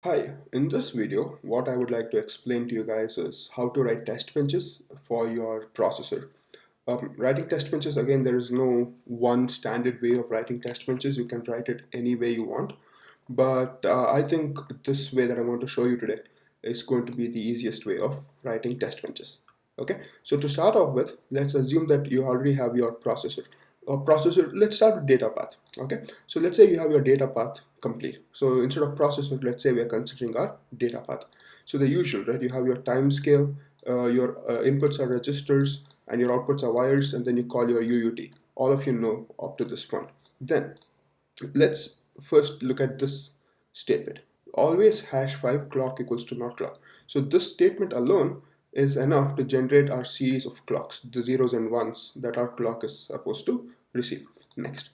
Hi, in this video, what I would like to explain to you guys is how to write test benches for your processor. Writing test benches, again, there is no one standard way of writing test benches. You can write it any way you want. But I think this way that I want to show you today is going to be the easiest way of writing test benches. Okay, so to start off with, let's assume that you already have your processor. Let's start with data path. Okay, so let's say you have your data path complete. So instead of processor, let's say we are considering our data path. So the usual, right? You have your time scale, your inputs are registers, and your outputs are wires, and then you call your UUT. All of you know up to this point. Then let's first look at this statement. Always #5 clock equals to not clock. So this statement alone is enough to generate our series of clocks, the zeros and ones that our clock is supposed to receive. Next,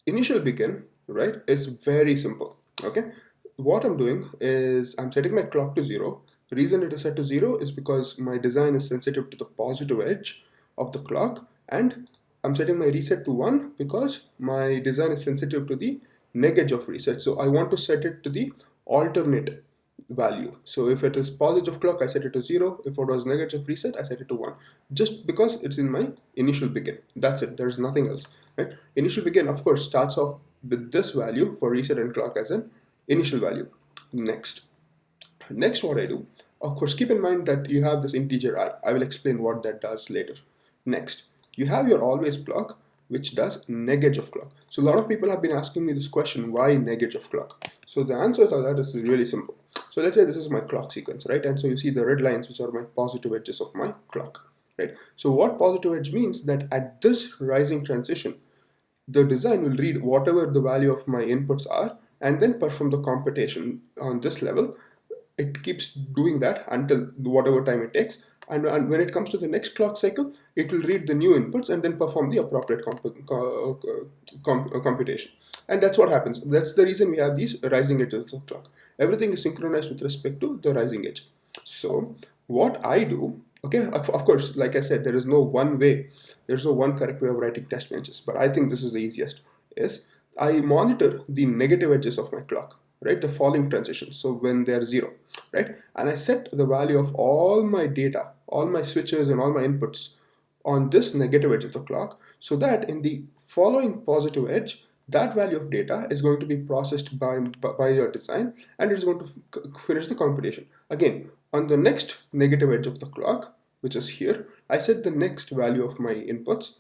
initial begin, right, is very simple. Okay, what I'm doing is I'm setting my clock to 0. The reason it is set to 0 is because my design is sensitive to the positive edge of the clock, and I'm setting my reset to 1 because my design is sensitive to the neg edge of reset. So I want to set it to the alternate value. So if it is positive clock, I set it to 0. If it was negative reset, I set it to 1. Just because it's in my initial begin. That's it. There's nothing else. Right? Initial begin, of course, starts off with this value for reset and clock as an initial value. Next, what I do, of course, keep in mind that you have this integer I. I will explain what that does later. Next, you have your always clock, which does neg edge of clock. So a lot of people have been asking me this question, why neg edge of clock? So the answer to that is really simple. So let's say this is my clock sequence, right? And so you see the red lines, which are my positive edges of my clock, right? So what positive edge means that at this rising transition, the design will read whatever the value of my inputs are and then perform the computation on this level. It keeps doing that until whatever time it takes, and when it comes to the next clock cycle, it will read the new inputs and then perform the appropriate computation. And that's what happens. That's the reason we have these rising edges of clock. Everything is synchronized with respect to the rising edge. So what I do, okay, of course, like I said, there is no one way, there's no one correct way of writing test benches, but I think this is the easiest, is I monitor the negative edges of my clock, right, the falling transitions, so when they're 0, right, and I set the value of all my data, all my switches and all my inputs on this negative edge of the clock, so that in the following positive edge, that value of data is going to be processed by your design, and it's going to finish the computation. Again, on the next negative edge of the clock, which is here, I set the next value of my inputs,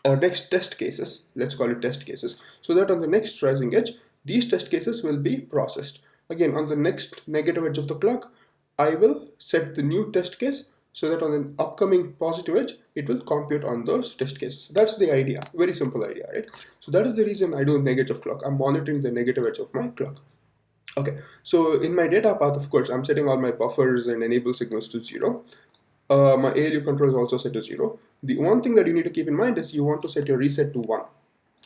or next test cases, let's call it test cases, so that on the next rising edge, these test cases will be processed. Again, on the next negative edge of the clock, I will set the new test case so that on the upcoming positive edge, it will compute on those test cases. That's the idea, very simple idea, right? So that is the reason I do negative clock. I'm monitoring the negative edge of my clock. Okay, so in my data path, of course, I'm setting all my buffers and enable signals to 0. My ALU control is also set to 0. The one thing that you need to keep in mind is you want to set your reset to 1.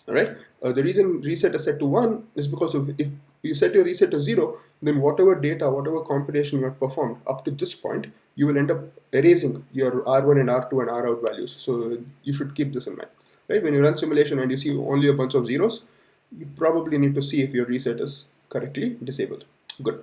Alright, the reason reset is set to 1 is because if you set your reset to 0, then whatever data, whatever computation you have performed up to this point, you will end up erasing your R1 and R2 and R out values. So you should keep this in mind. Right? When you run simulation and you see only a bunch of zeros, you probably need to see if your reset is correctly disabled. Good.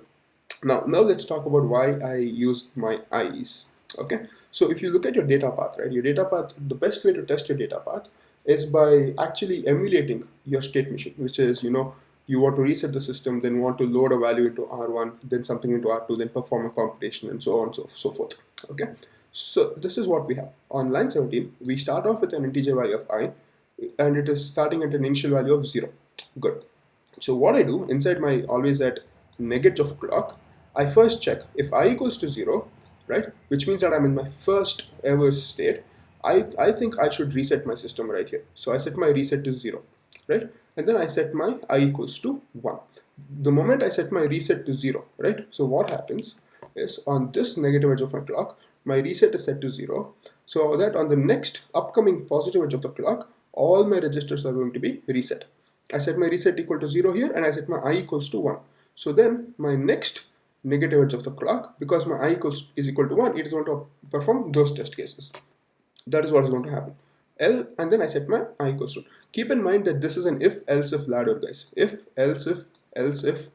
Now let's talk about why I used my IEs. Okay, so if you look at your data path, right, your data path, the best way to test your data path is by actually emulating your state machine, which is, you want to reset the system, then want to load a value into R1, then something into R2, then perform a computation, and so on and so forth. Okay, so this is what we have. On line 17, we start off with an integer value of I, and it is starting at an initial value of 0. Good. So what I do, inside my always at negative clock, I first check if I equals to 0, right, which means that I'm in my first ever state. I think I should reset my system right here. So I set my reset to 0, right, and then I set my I equals to 1. The moment I set my reset to 0, right, so what happens is on this negative edge of my clock, my reset is set to 0, so that on the next upcoming positive edge of the clock, all my registers are going to be reset. I set my reset equal to 0 here, and I set my I equals to 1. So then my next negative edge of the clock, because my I is equal to 1, it is going to perform those test cases. That is what is going to happen. And then I set my I equals to. Keep in mind that this is an if else if ladder, guys. If else if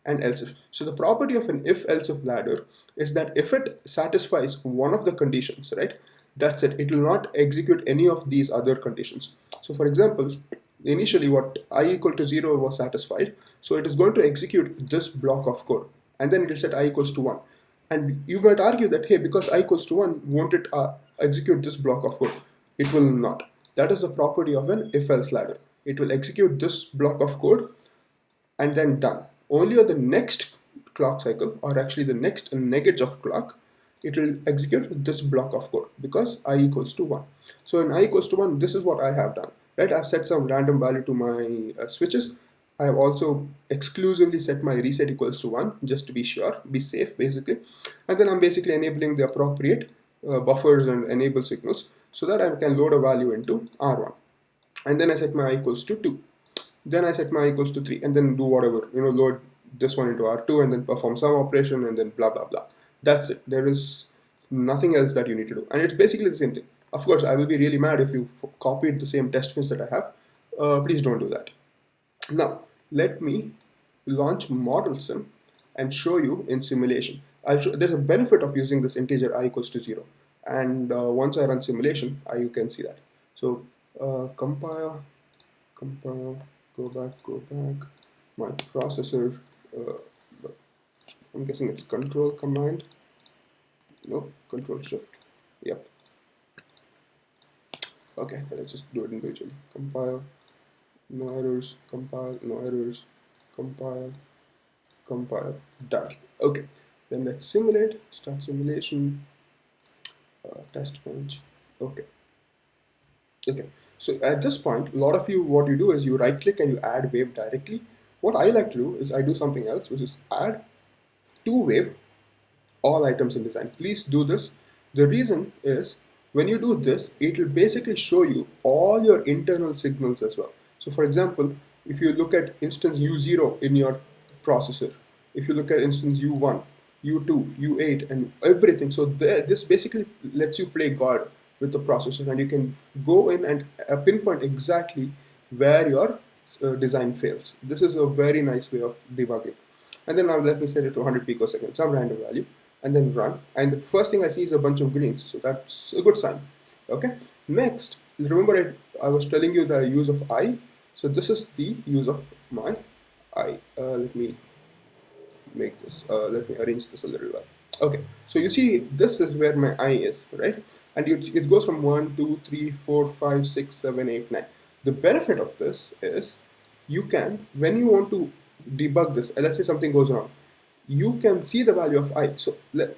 and else if. So the property of an if else if ladder is that if it satisfies one of the conditions, right, that's it. It will not execute any of these other conditions. So for example, initially what I equal to 0 was satisfied, so it is going to execute this block of code, and then it will set I equals to 1. And you might argue that, hey, because I equals to 1, won't it execute this block of code? It will not. That is the property of an if else ladder. It will execute this block of code and then done. Only on the next clock cycle, or actually the next negate of clock, it will execute this block of code because I equals to 1. So in I equals to 1, this is what I have done, right? I've set some random value to my switches. I have also exclusively set my reset equals to 1 just to be sure, be safe basically. And then I'm basically enabling the appropriate buffers and enable signals so that I can load a value into R1. And then I set my I equals to 2. Then I set my I equals to 3 and then do whatever, load this one into R2 and then perform some operation and then blah, blah, blah. That's it. There is nothing else that you need to do. And it's basically the same thing. Of course, I will be really mad if you copied the same test bench that I have. Please don't do that. Now, let me launch model sim and show you in simulation. There's a benefit of using this integer I equals to 0. And once I run simulation, you can see that. So compile, go back. My processor, I'm guessing it's control command. No, control shift. Yep. Okay, let's just do it individually. Compile, no errors, compile, no errors, compile, done. Okay, then let's simulate, start simulation, test bench. Okay. So at this point, a lot of you, what you do is you right click and you add wave directly. What I like to do is I do something else, which is add to wave all items in design. Please do this. The reason is when you do this, it will basically show you all your internal signals as well. So for example, if you look at instance U0 in your processor, if you look at instance U1, U2, U8 and everything, so this basically lets you play God with the processor, and you can go in and pinpoint exactly where your design fails. This is a very nice way of debugging. And then now let me set it to 100 picoseconds, some random value, and then run. And the first thing I see is a bunch of greens, so that's a good sign. Okay. Next, remember I was telling you the use of I. So this is the use of my I. Let me make this. Let me arrange this a little bit. Okay, so you see this is where my I is, right? And it goes from 1, 2, 3, 4, 5, 6, 7, 8, 9. The benefit of this is you can, when you want to debug this, let's say something goes wrong, you can see the value of I. So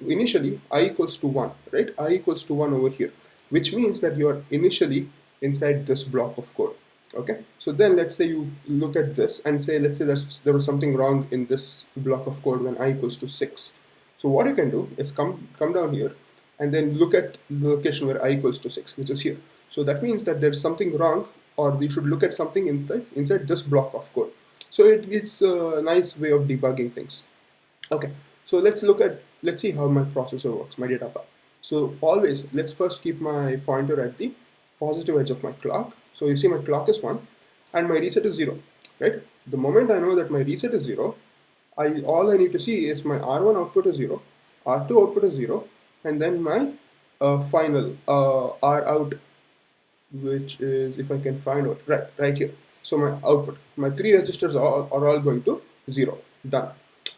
initially I equals to 1, right? I equals to 1 over here, which means that you are initially inside this block of code. Okay, so then let's say you look at this and say, let's say there was something wrong in this block of code when I equals to 6. So what you can do is come down here and then look at the location where I equals to 6, which is here. So that means that there's something wrong, or you should look at something inside this block of code. So it's a nice way of debugging things. Okay, so let's see how my processor works, my data path. So always, let's first keep my pointer at the positive edge of my clock. So you see my clock is 1 and my reset is 0, right? The moment I know that my reset is 0, all I need to see is my R1 output is 0, R2 output is 0, and then my final R out, which is, if I can find out, right here. So my output, my 3 registers are all going to 0, done.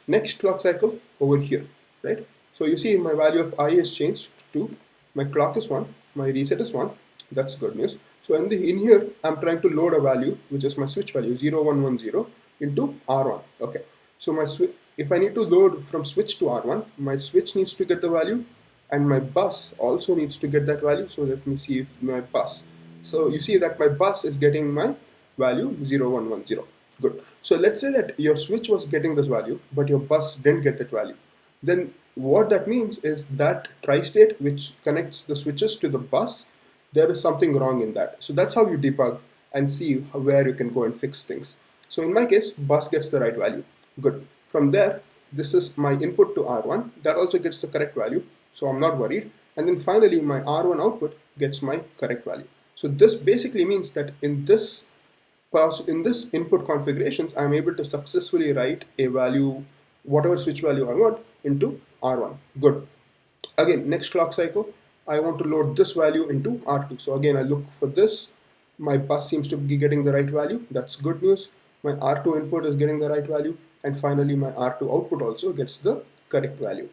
Next clock cycle over here, right? So you see my value of I is changed to, my clock is 1, my reset is 1, that's good news. So in here, I'm trying to load a value, which is my switch value, 0110 into R1, okay. So if I need to load from switch to R1, my switch needs to get the value and my bus also needs to get that value. So let me see if my bus. So you see that my bus is getting my value 0110. Good. So let's say that your switch was getting this value, but your bus didn't get that value. Then what that means is that tri-state which connects the switches to the bus, there is something wrong in that. So that's how you debug and see where you can go and fix things. So in my case, bus gets the right value. Good. From there, this is my input to R1. That also gets the correct value. So I'm not worried. And then finally, my R1 output gets my correct value. So this basically means that in this input configurations, I'm able to successfully write a value whatever switch value I want into R1. Good. Again, next clock cycle, I want to load this value into R2. So again, I look for this. My bus seems to be getting the right value. That's good news. My R2 input is getting the right value. And finally, my R2 output also gets the correct value.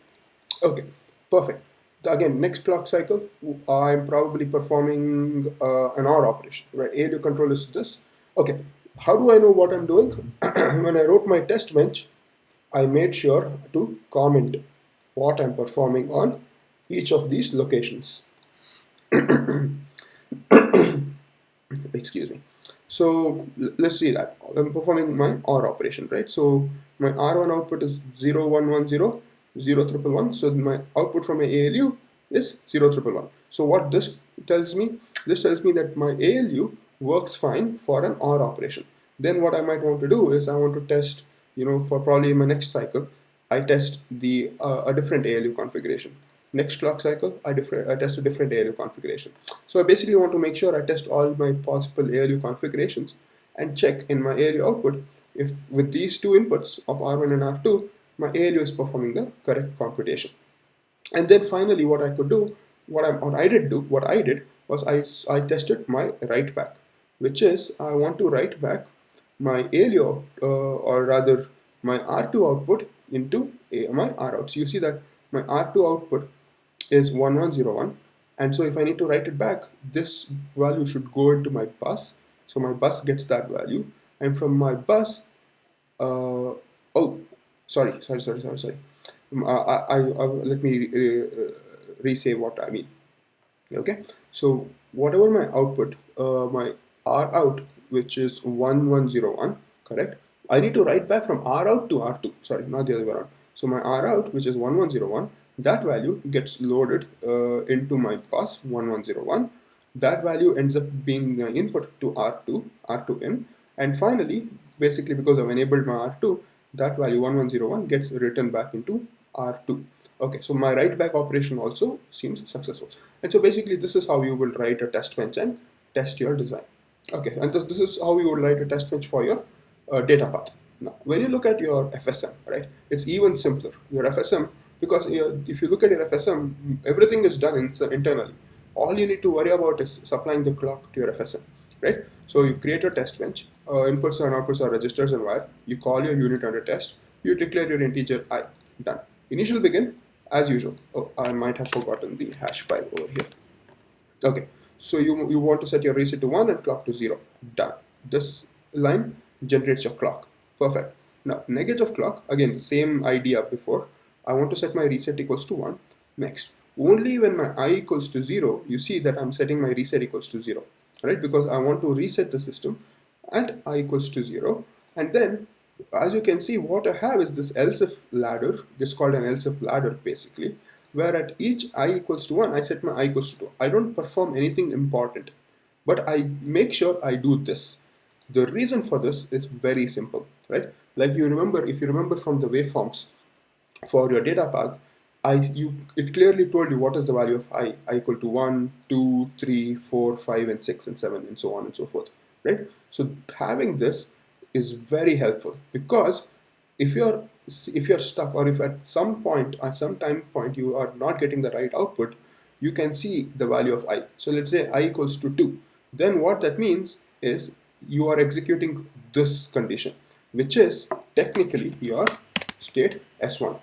Okay, perfect. Again, next clock cycle, I'm probably performing an OR operation, right? ALU control is this. Okay, how do I know what I'm doing? When I wrote my test bench, I made sure to comment what I'm performing on each of these locations. Excuse me. So let's see that. I'm performing my OR operation, right? So my R1 output is 0110 0111. So my output from my ALU is 0111. So what this tells me? This tells me that my ALU works fine for an OR operation. Then what I might want to do is I want to test, for probably my next cycle, I test the a different ALU configuration. Next clock cycle, I test a different ALU configuration. So I basically want to make sure I test all my possible ALU configurations and check in my ALU output if with these two inputs of R1 and R2, my ALU is performing the correct computation. And then finally, what I did was I tested my write back, which is I want to write back my ALU or rather my R2 output into my R out. So you see that my R2 output is 1101, and so if I need to write it back, this value should go into my bus. So my bus gets that value, and from my bus, oh, sorry. Let me re-say what I mean. Okay, so whatever my output, my R out, which is 1101, correct? I need to write back from R out to R2. Sorry, not the other way around. So my R out, which is 1101, that value gets loaded into my bus 1101. That value ends up being the input to R2 in, and finally, basically because I've enabled my R2, that value 1101 gets written back into R2. Okay, so my write back operation also seems successful. And so basically this is how you will write a test bench and test your design. Okay, and this is how you would write a test bench for your data path. Now, when you look at your FSM, right, it's even simpler. Your FSM, because if you look at your FSM, everything is done internally. All you need to worry about is supplying the clock to your FSM, right? So you create your test bench, inputs and outputs are registers and wire. You call your unit under test, you declare your integer I, done. Initial begin, as usual. Oh, I might have forgotten the hash file over here. Okay, so you want to set your reset to 1 and clock to 0. Done. This line generates your clock. Perfect. Now, negate of clock, again, the same idea before. I want to set my reset equals to 1. Next, only when my I equals to 0, you see that I'm setting my reset equals to 0, right? Because I want to reset the system and I equals to 0. And then, as you can see, what I have is this else if ladder, this is called an else if ladder basically, where at each I equals to 1, I set my I equals to 2. I don't perform anything important, but I make sure I do this. The reason for this is very simple, right? Like if you remember from the waveforms for your data path, it clearly told you what is the value of I equal to 1, 2, 3, 4, 5, and 6, and 7, and so on and so forth, right? So having this is very helpful, because if you're stuck, or if at some time point you are not getting the right output, you can see the value of I. So let's say I equals to 2. Then what that means is you are executing this condition, which is technically your state S1.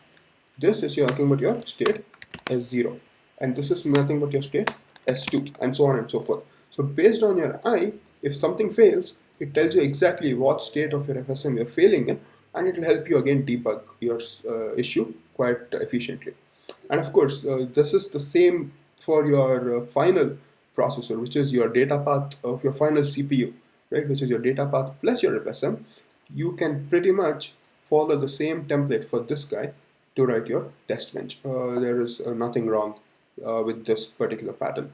This is nothing but your state S0, and this is nothing but your state S2, and so on and so forth. So based on your I, if something fails, it tells you exactly what state of your FSM you're failing in, and it will help you again debug your issue quite efficiently. And of course, this is the same for your final processor, which is your data path of your final CPU, right? Which is your data path plus your FSM. You can pretty much follow the same template for this guy to write your test bench. There is nothing wrong with this particular pattern.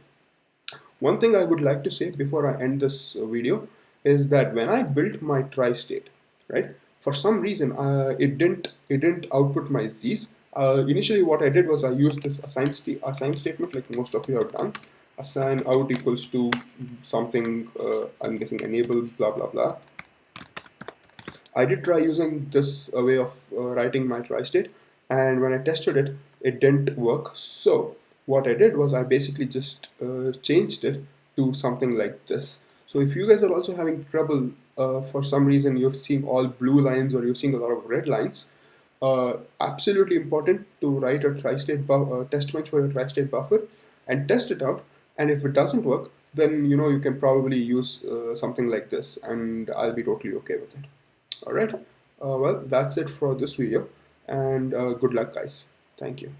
One thing I would like to say before I end this video is that when I built my tri-state, right, for some reason it didn't output my Z's. Initially, what I did was I used this assign statement, like most of you have done. Assign out equals to something. I'm guessing enable blah blah blah. I did try using this way of writing my tri-state, and when I tested it, it didn't work. So what I did was I basically just changed it to something like this. So if you guys are also having trouble for some reason, you're seeing all blue lines or you're seeing a lot of red lines, absolutely important to write a test bench for your tri-state buffer and test it out. And if it doesn't work, then you can probably use something like this, and I'll be totally okay with it. All right. Well, that's it for this video, and good luck, guys. Thank you.